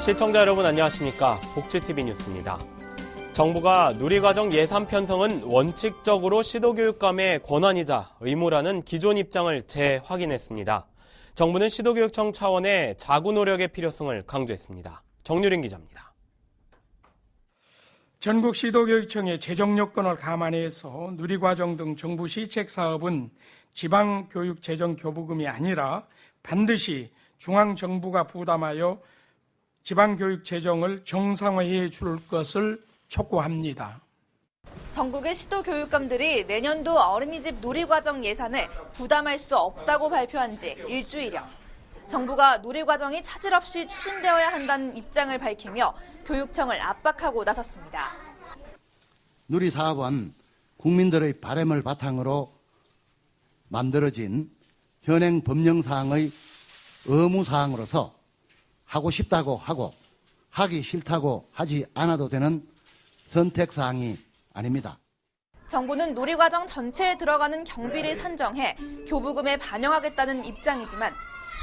시청자 여러분 안녕하십니까? 복지TV 뉴스입니다. 정부가 누리과정 예산 편성은 원칙적으로 시도교육감의 권한이자 의무라는 기존 입장을 재확인했습니다. 정부는 시도교육청 차원의 자구 노력의 필요성을 강조했습니다. 정유린 기자입니다. 전국 시도교육청의 재정 여건을 감안해서 누리과정 등 정부 시책 사업은 지방교육재정교부금이 아니라 반드시 중앙정부가 부담하여 지방교육 재정을 정상화해 줄 것을 촉구합니다. 전국의 시도교육감들이 내년도 어린이집 누리과정 예산을 부담할 수 없다고 발표한 지 일주일여. 정부가 누리과정이 차질 없이 추진되어야 한다는 입장을 밝히며 교육청을 압박하고 나섰습니다. 누리사업은 국민들의 바람을 바탕으로 만들어진 현행 법령사항의 의무사항으로서 하고 싶다고 하고 하기 싫다고 하지 않아도 되는 선택사항이 아닙니다. 정부는 누리과정 전체에 들어가는 경비를 산정해 교부금에 반영하겠다는 입장이지만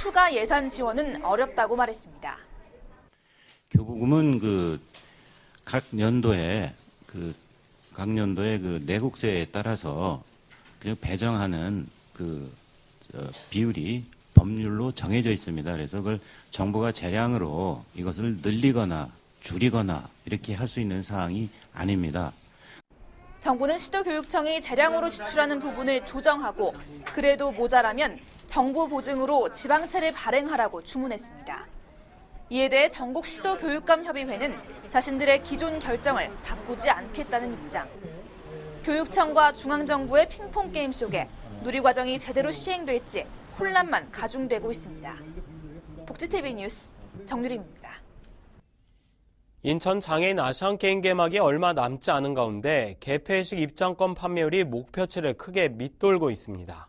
추가 예산 지원은 어렵다고 말했습니다. 교부금은 각 연도에 내국세에 따라서 배정하는 비율이 법률로 정해져 있습니다. 그래서 그걸 정부가 재량으로 이것을 늘리거나 줄이거나 이렇게 할 수 있는 사항이 아닙니다. 정부는 시도교육청이 재량으로 지출하는 부분을 조정하고 그래도 모자라면 정부 보증으로 지방채를 발행하라고 주문했습니다. 이에 대해 전국시도교육감협의회는 자신들의 기존 결정을 바꾸지 않겠다는 입장. 교육청과 중앙정부의 핑퐁게임 속에 누리과정이 제대로 시행될지 혼란만 가중되고 있습니다. 복지TV 뉴스 정유림입니다. 인천 장애인 아시안게임 개막이 얼마 남지 않은 가운데 개폐식 입장권 판매율이 목표치를 크게 밑돌고 있습니다.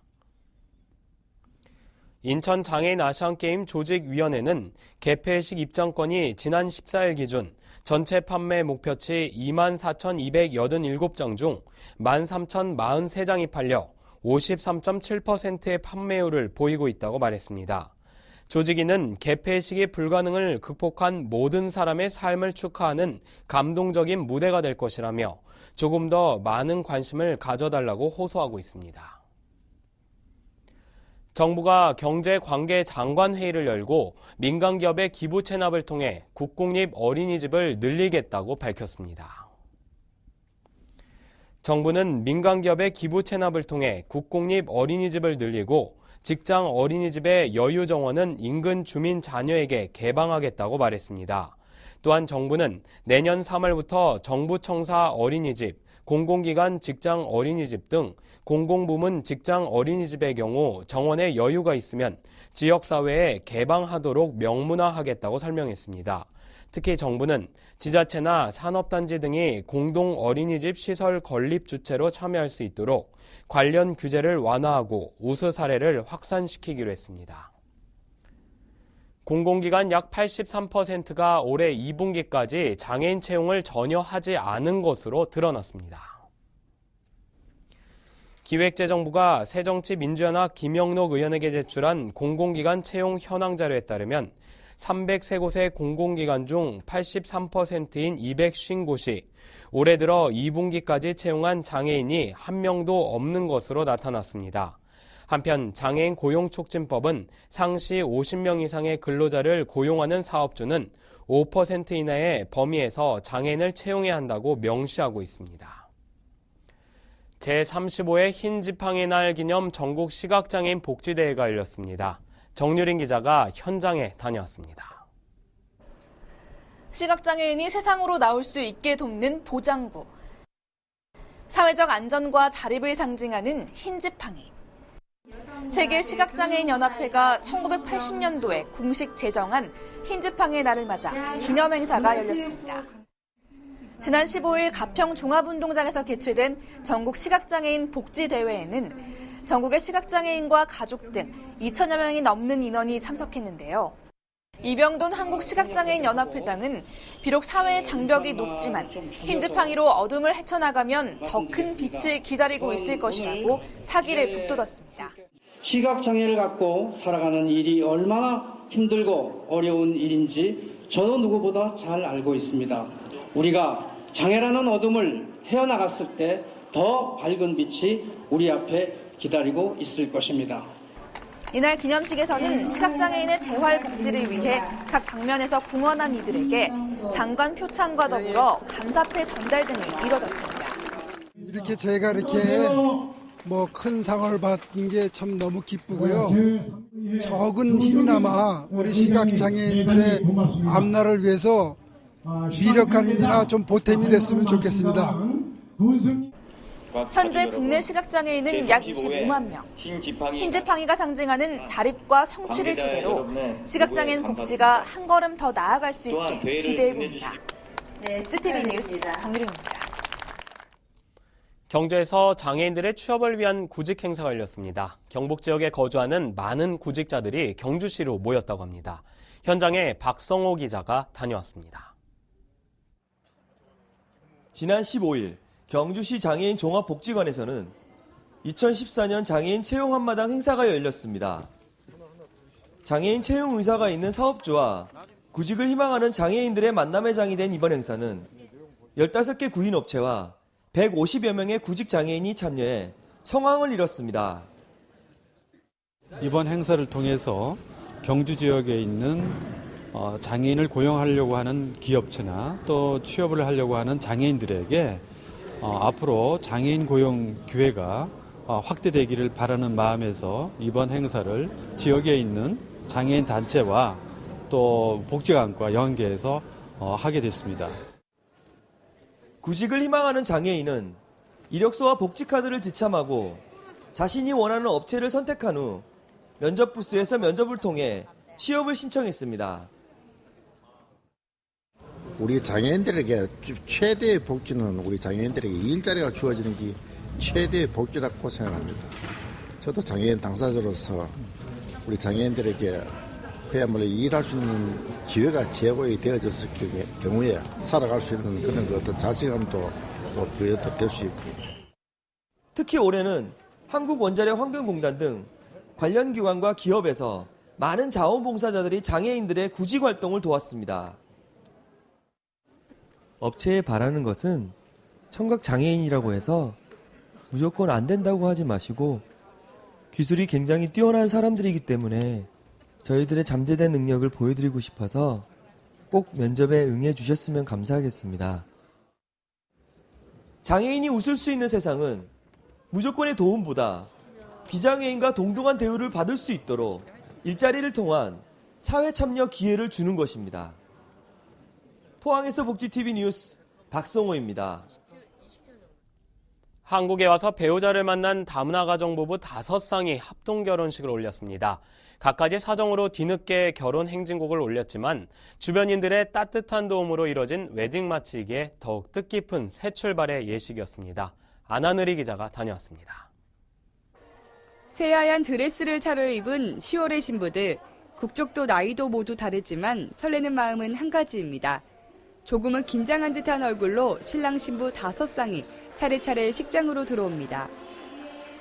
인천 장애인 아시안게임 조직위원회는 개폐식 입장권이 지난 14일 기준 전체 판매 목표치 24,287장 중 13,043장이 팔려 53.7%의 판매율을 보이고 있다고 말했습니다. 조직위는 개폐식이 불가능을 극복한 모든 사람의 삶을 축하하는 감동적인 무대가 될 것이라며 조금 더 많은 관심을 가져달라고 호소하고 있습니다. 정부가 경제관계장관회의를 열고 민간기업의 기부 체납을 통해 국공립 어린이집을 늘리겠다고 밝혔습니다. 정부는 민간기업의 기부 체납을 통해 국공립 어린이집을 늘리고 직장 어린이집의 여유 정원은 인근 주민 자녀에게 개방하겠다고 말했습니다. 또한 정부는 내년 3월부터 정부 청사 어린이집, 공공기관 직장 어린이집 등 공공부문 직장 어린이집의 경우 정원에 여유가 있으면 지역사회에 개방하도록 명문화하겠다고 설명했습니다. 특히 정부는 지자체나 산업단지 등이 공동 어린이집 시설 건립 주체로 참여할 수 있도록 관련 규제를 완화하고 우수 사례를 확산시키기로 했습니다. 공공기관 약 83%가 올해 2분기까지 장애인 채용을 전혀 하지 않은 것으로 드러났습니다. 기획재정부가 새정치민주연합 김영록 의원에게 제출한 공공기관 채용 현황 자료에 따르면 303곳의 공공기관 중 83%인 250곳이 올해 들어 2분기까지 채용한 장애인이 한 명도 없는 것으로 나타났습니다. 한편 장애인 고용촉진법은 상시 50명 이상의 근로자를 고용하는 사업주는 5% 이내의 범위에서 장애인을 채용해야 한다고 명시하고 있습니다. 제35회 흰지팡이 날 기념 전국 시각장애인 복지대회가 열렸습니다. 정유린 기자가 현장에 다녀왔습니다. 시각장애인이 세상으로 나올 수 있게 돕는 보장구. 사회적 안전과 자립을 상징하는 흰지팡이. 세계 시각장애인 연합회가 1980년도에 공식 제정한 흰지팡이의 날을 맞아 기념행사가 열렸습니다. 지난 15일 가평 종합운동장에서 개최된 전국 시각장애인 복지대회에는 전국의 시각장애인과 가족 등 2천여 명이 넘는 인원이 참석했는데요. 이병돈 한국시각장애인연합회장은 비록 사회의 장벽이 높지만 흰지팡이로 어둠을 헤쳐나가면 더 큰 빛을 기다리고 있을 것이라고 사기를 북돋았습니다. 시각장애를 갖고 살아가는 일이 얼마나 힘들고 어려운 일인지 저도 누구보다 잘 알고 있습니다. 우리가 장애라는 어둠을 헤어나갔을 때 더 밝은 빛이 우리 앞에 기다리고 있을 것입니다. 이날 기념식에서는 시각장애인의 재활 복지를 위해 각 방면에서 공헌한 이들에게 장관 표창과 더불어 감사패 전달 등이 이뤄졌습니다. 이렇게 제가 이렇게 큰 상을 받은 게 참 너무 기쁘고요. 적은 힘이나마 우리 시각장애인들의 앞날을 위해서 미력한 힘이나 좀 보탬이 됐으면 좋겠습니다. 현재 국내 시각장애인은 약 25만 명. 흰지팡이가 상징하는 자립과 성취를 토대로 시각장애인 복지가 한 걸음 더 나아갈 수 있게 기대해봅니다. 복지TV 뉴스 정유림입니다. 경주에서 장애인들의 취업을 위한 구직 행사가 열렸습니다. 경북 지역에 거주하는 많은 구직자들이 경주시로 모였다고 합니다. 현장에 박성호 기자가 다녀왔습니다. 지난 15일 경주시 장애인 종합복지관에서는 2014년 장애인 채용 한마당 행사가 열렸습니다. 장애인 채용 의사가 있는 사업주와 구직을 희망하는 장애인들의 만남의 장이 된 이번 행사는 15개 구인업체와 150여 명의 구직 장애인이 참여해 성황을 이뤘습니다. 이번 행사를 통해서 경주 지역에 있는 장애인을 고용하려고 하는 기업체나 또 취업을 하려고 하는 장애인들에게 앞으로 장애인 고용 기회가 확대되기를 바라는 마음에서 이번 행사를 지역에 있는 장애인 단체와 또 복지관과 연계해서 하게 됐습니다. 구직을 희망하는 장애인은 이력서와 복지카드를 지참하고 자신이 원하는 업체를 선택한 후 면접 부스에서 면접을 통해 취업을 신청했습니다. 우리 장애인들에게 최대의 복지는 우리 장애인들에게 일자리가 주어지는 게 최대의 복지라고 생각합니다. 저도 장애인 당사자로서 우리 장애인들에게 그야말로 일할 수 있는 기회가 제공이 되어졌을 경우에 살아갈 수 있는 그런 어떤 자신감도 또 부여도 될 수 있고. 특히 올해는 한국원자력환경공단 등 관련 기관과 기업에서 많은 자원봉사자들이 장애인들의 구직 활동을 도왔습니다. 업체에 바라는 것은 청각 장애인이라고 해서 무조건 안 된다고 하지 마시고 기술이 굉장히 뛰어난 사람들이기 때문에 저희들의 잠재된 능력을 보여드리고 싶어서 꼭 면접에 응해 주셨으면 감사하겠습니다. 장애인이 웃을 수 있는 세상은 무조건의 도움보다 비장애인과 동등한 대우를 받을 수 있도록 일자리를 통한 사회 참여 기회를 주는 것입니다. 포항에서 복지TV 뉴스 박성호입니다. 한국에 와서 배우자를 만난 다문화 가정부부 5쌍이 합동 결혼식을 올렸습니다. 각가지 사정으로 뒤늦게 결혼 행진곡을 올렸지만 주변인들의 따뜻한 도움으로 이뤄진 웨딩 마치기에 더욱 뜻깊은 새 출발의 예식이었습니다. 안하늘이 기자가 다녀왔습니다. 새하얀 드레스를 차려입은 10월의 신부들. 국적도 나이도 모두 다르지만 설레는 마음은 한 가지입니다. 조금은 긴장한 듯한 얼굴로 신랑 신부 5쌍이 차례차례 식장으로 들어옵니다.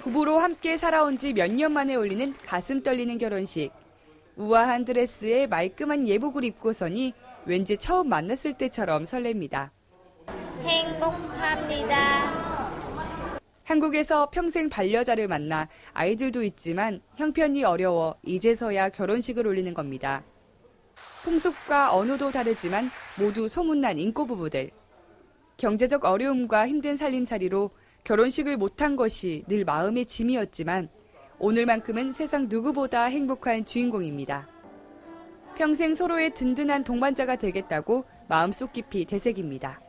부부로 함께 살아온 지 몇 년 만에 올리는 가슴 떨리는 결혼식. 우아한 드레스에 말끔한 예복을 입고서니 왠지 처음 만났을 때처럼 설렙니다. 행복합니다. 한국에서 평생 반려자를 만나 아이들도 있지만 형편이 어려워 이제서야 결혼식을 올리는 겁니다. 풍습과 언어도 다르지만 모두 소문난 인꼬부부들. 경제적 어려움과 힘든 살림살이로 결혼식을 못한 것이 늘 마음의 짐이었지만 오늘만큼은 세상 누구보다 행복한 주인공입니다. 평생 서로의 든든한 동반자가 되겠다고 마음속 깊이 되새깁니다.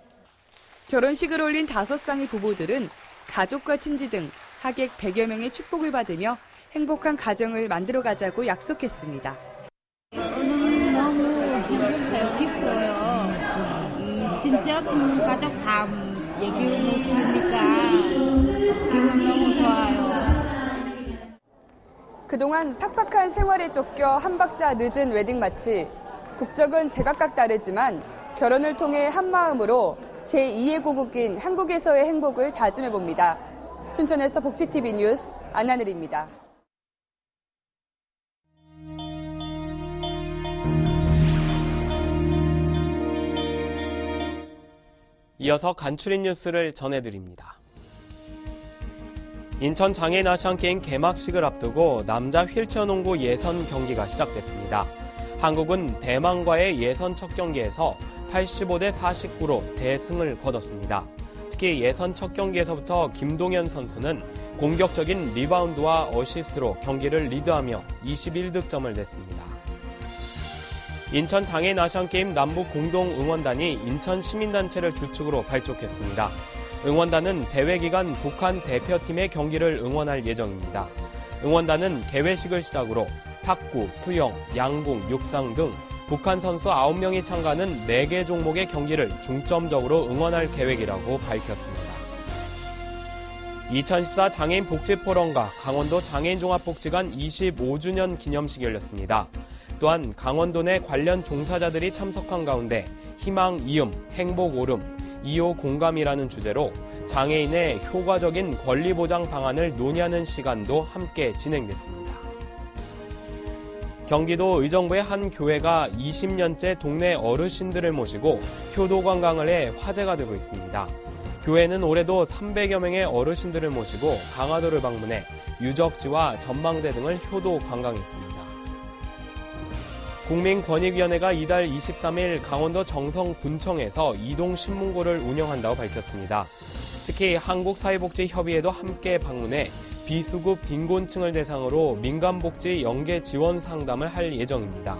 결혼식을 올린 5쌍의 부부들은 가족과 친지 등 하객 100여 명의 축복을 받으며 행복한 가정을 만들어가자고 약속했습니다. 오늘 너무 행복해요. 기뻐요. 진짜 가족 다 얘기해보시니까 기분 너무 좋아요. 그동안 팍팍한 생활에 쫓겨 한 박자 늦은 웨딩 마치. 국적은 제각각 다르지만 결혼을 통해 한 마음으로 제2의 고국인 한국에서의 행복을 다짐해봅니다. 춘천에서 복지TV 뉴스 안하늘입니다. 이어서 간추린 뉴스를 전해드립니다. 인천 장애인 아시안게임 개막식을 앞두고 남자 휠체어 농구 예선 경기가 시작됐습니다. 한국은 대만과의 예선 첫 경기에서 85대 49로 대승을 거뒀습니다. 특히 예선 첫 경기에서부터 김동현 선수는 공격적인 리바운드와 어시스트로 경기를 리드하며 21득점을 냈습니다. 인천 장애인 아시안게임 남북 공동응원단이 인천 시민단체를 주축으로 발족했습니다. 응원단은 대회 기간 북한 대표팀의 경기를 응원할 예정입니다. 응원단은 개회식을 시작으로 탁구, 수영, 양궁, 육상 등 북한 선수 9명이 참가하는 4개 종목의 경기를 중점적으로 응원할 계획이라고 밝혔습니다. 2014 장애인 복지포럼과 강원도 장애인 종합복지관 25주년 기념식이 열렸습니다. 또한 강원도 내 관련 종사자들이 참석한 가운데 희망 이음, 행복 오름, 2호 공감이라는 주제로 장애인의 효과적인 권리 보장 방안을 논의하는 시간도 함께 진행됐습니다. 경기도 의정부의 한 교회가 20년째 동네 어르신들을 모시고 효도 관광을 해 화제가 되고 있습니다. 교회는 올해도 300여 명의 어르신들을 모시고 강화도를 방문해 유적지와 전망대 등을 효도 관광했습니다. 국민권익위원회가 이달 23일 강원도 정성군청에서 이동신문고를 운영한다고 밝혔습니다. 특히 한국사회복지협의회도 함께 방문해 비수급 빈곤층을 대상으로 민간복지 연계 지원 상담을 할 예정입니다.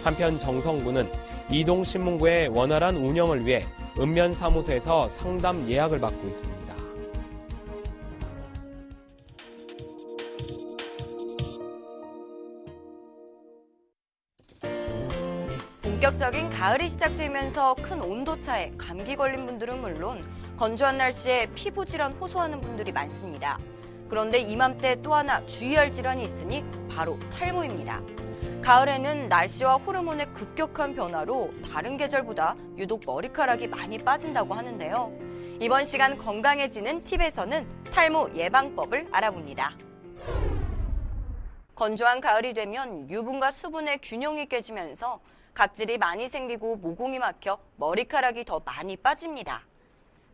한편 정성군은 이동신문고의 원활한 운영을 위해 읍면사무소에서 상담 예약을 받고 있습니다. 본격적인 가을이 시작되면서 큰 온도차에 감기 걸린 분들은 물론 건조한 날씨에 피부 질환 호소하는 분들이 많습니다. 그런데 이맘때 또 하나 주의할 질환이 있으니 바로 탈모입니다. 가을에는 날씨와 호르몬의 급격한 변화로 다른 계절보다 유독 머리카락이 많이 빠진다고 하는데요. 이번 시간 건강해지는 팁에서는 탈모 예방법을 알아봅니다. 건조한 가을이 되면 유분과 수분의 균형이 깨지면서 각질이 많이 생기고 모공이 막혀 머리카락이 더 많이 빠집니다.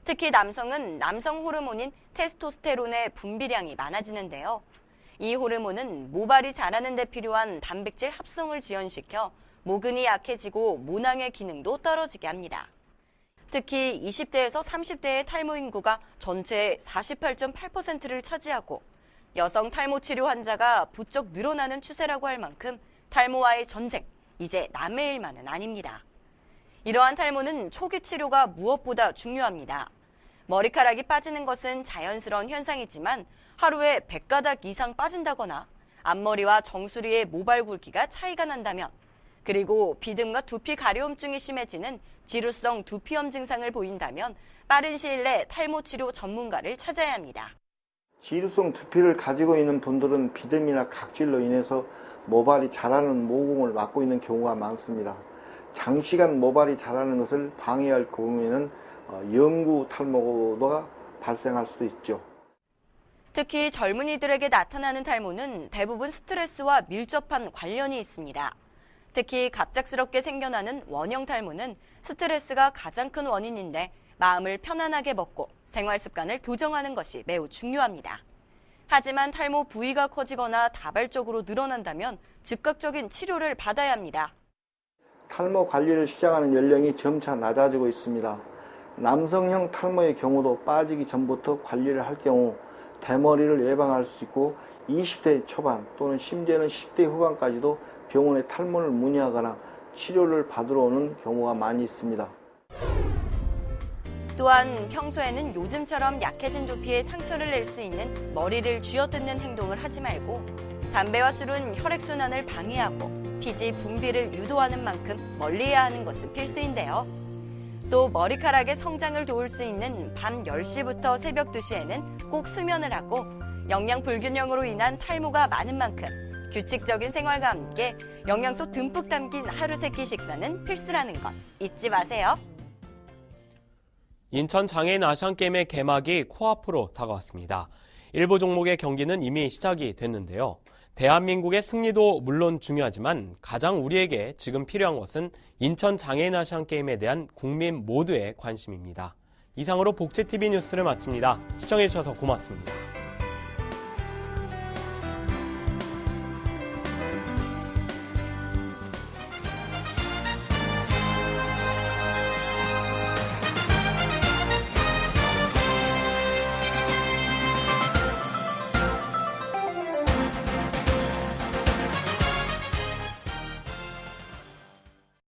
특히 남성은 남성 호르몬인 테스토스테론의 분비량이 많아지는데요. 이 호르몬은 모발이 자라는 데 필요한 단백질 합성을 지연시켜 모근이 약해지고 모낭의 기능도 떨어지게 합니다. 특히 20대에서 30대의 탈모 인구가 전체의 48.8%를 차지하고 여성 탈모 치료 환자가 부쩍 늘어나는 추세라고 할 만큼 탈모와의 전쟁, 이제 남의 일만은 아닙니다. 이러한 탈모는 초기 치료가 무엇보다 중요합니다. 머리카락이 빠지는 것은 자연스러운 현상이지만 하루에 100가닥 이상 빠진다거나 앞머리와 정수리의 모발 굵기가 차이가 난다면, 그리고 비듬과 두피 가려움증이 심해지는 지루성 두피염 증상을 보인다면 빠른 시일 내 탈모 치료 전문가를 찾아야 합니다. 지루성 두피를 가지고 있는 분들은 비듬이나 각질로 인해서 모발이 자라는 모공을 막고 있는 경우가 많습니다. 장시간 모발이 자라는 것을 방해할 경우에는 영구 탈모가 발생할 수도 있죠. 특히 젊은이들에게 나타나는 탈모는 대부분 스트레스와 밀접한 관련이 있습니다. 특히 갑작스럽게 생겨나는 원형 탈모는 스트레스가 가장 큰 원인인데 마음을 편안하게 먹고 생활 습관을 교정하는 것이 매우 중요합니다. 하지만 탈모 부위가 커지거나 다발적으로 늘어난다면 즉각적인 치료를 받아야 합니다. 탈모 관리를 시작하는 연령이 점차 낮아지고 있습니다. 남성형 탈모의 경우도 빠지기 전부터 관리를 할 경우 대머리를 예방할 수 있고 20대 초반 또는 심지어는 10대 후반까지도 병원에 탈모를 문의하거나 치료를 받으러 오는 경우가 많이 있습니다. 또한 평소에는 요즘처럼 약해진 두피에 상처를 낼 수 있는 머리를 쥐어뜯는 행동을 하지 말고 담배와 술은 혈액순환을 방해하고 피지 분비를 유도하는 만큼 멀리해야 하는 것은 필수인데요. 또 머리카락의 성장을 도울 수 있는 밤 10시부터 새벽 2시에는 꼭 수면을 하고 영양 불균형으로 인한 탈모가 많은 만큼 규칙적인 생활과 함께 영양소 듬뿍 담긴 하루 세끼 식사는 필수라는 것 잊지 마세요. 인천 장애인 아시안게임의 개막이 코앞으로 다가왔습니다. 일부 종목의 경기는 이미 시작이 됐는데요. 대한민국의 승리도 물론 중요하지만 가장 우리에게 지금 필요한 것은 인천 장애인 아시안게임에 대한 국민 모두의 관심입니다. 이상으로 복지TV 뉴스를 마칩니다. 시청해주셔서 고맙습니다.